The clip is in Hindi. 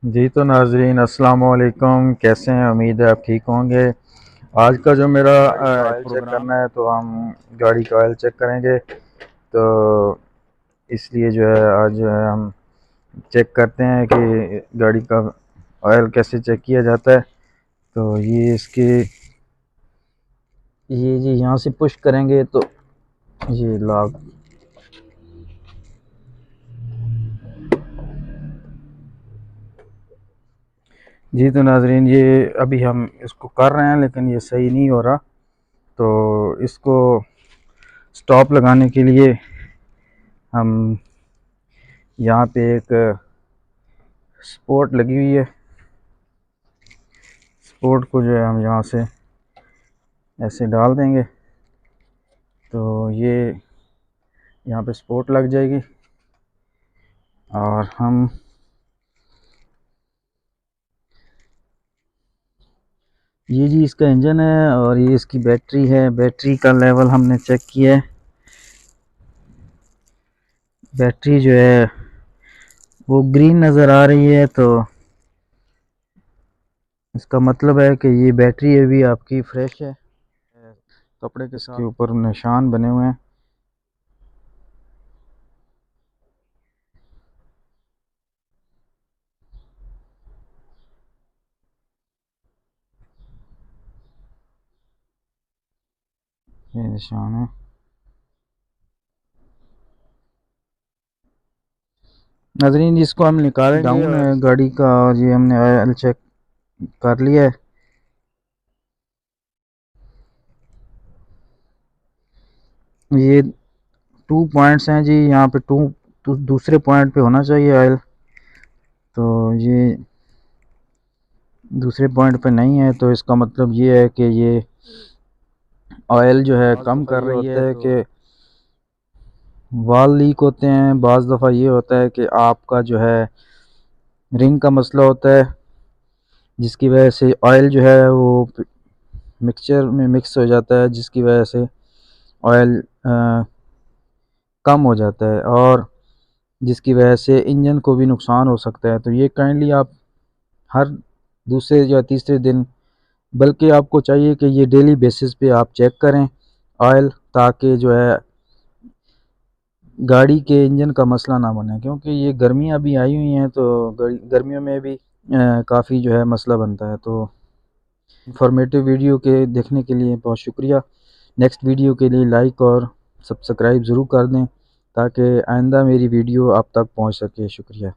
जी तो नाजरीन अस्सलाम वालेकुम, कैसे हैं? उम्मीद है आप ठीक होंगे। आज का जो मेरा ऑयल चेक प्रोग्राम। करना है तो हम गाड़ी का ऑयल चेक करेंगे। तो इसलिए जो है आज जो है हम चेक करते हैं कि गाड़ी का ऑयल कैसे चेक किया जाता है। तो ये इसके ये जी यहाँ से पुश करेंगे तो ये लॉक। जी तो नाजरीन ये अभी हम इसको कर रहे हैं लेकिन ये सही नहीं हो रहा। तो इसको स्टॉप लगाने के लिए हम यहाँ पे एक स्पोर्ट लगी हुई है। स्पोर्ट को जो है हम यहाँ से ऐसे डाल देंगे तो ये यहाँ पे स्पोर्ट लग जाएगी। और हम ये जी इसका इंजन है और ये इसकी बैटरी है। बैटरी का लेवल हमने चेक किया है। बैटरी जो है वो ग्रीन नज़र आ रही है, तो इसका मतलब है कि ये बैटरी अभी आपकी फ्रेश है। कपड़े के साथ ऊपर निशान बने हुए हैं। ये निशान है। नाजरीन इसको हम निकालेंगे डाउन है गाड़ी का और ये हमने ऑयल चेक कर लिया है। ये 2 पॉइंट्स हैं जी, यहाँ पे दूसरे पॉइंट पे होना चाहिए ऑयल। तो ये दूसरे पॉइंट पे नहीं है, तो इसका मतलब ये है कि ये ऑयल जो है कम कर रही है। कि वाल लीक होते हैं, बाज़ दफ़ा ये होता है कि आपका जो है रिंग का मसला होता है, जिसकी वजह से ऑयल जो है वो मिक्सचर में मिक्स हो जाता है, जिसकी वजह से ऑयल कम हो जाता है और जिसकी वजह से इंजन को भी नुकसान हो सकता है। तो ये काइंडली आप हर दूसरे या तीसरे दिन, बल्कि आपको चाहिए कि ये डेली बेसिस पे आप चेक करें ऑयल, ताकि जो है गाड़ी के इंजन का मसला ना बने। क्योंकि ये गर्मियाँ भी आई हुई हैं तो गर्मियों में भी काफ़ी जो है मसला बनता है। तो इंफॉर्मेटिव वीडियो के देखने के लिए बहुत शुक्रिया। नेक्स्ट वीडियो के लिए लाइक और सब्सक्राइब ज़रूर कर दें ताकि आइंदा मेरी वीडियो आप तक पहुंच सके। शुक्रिया।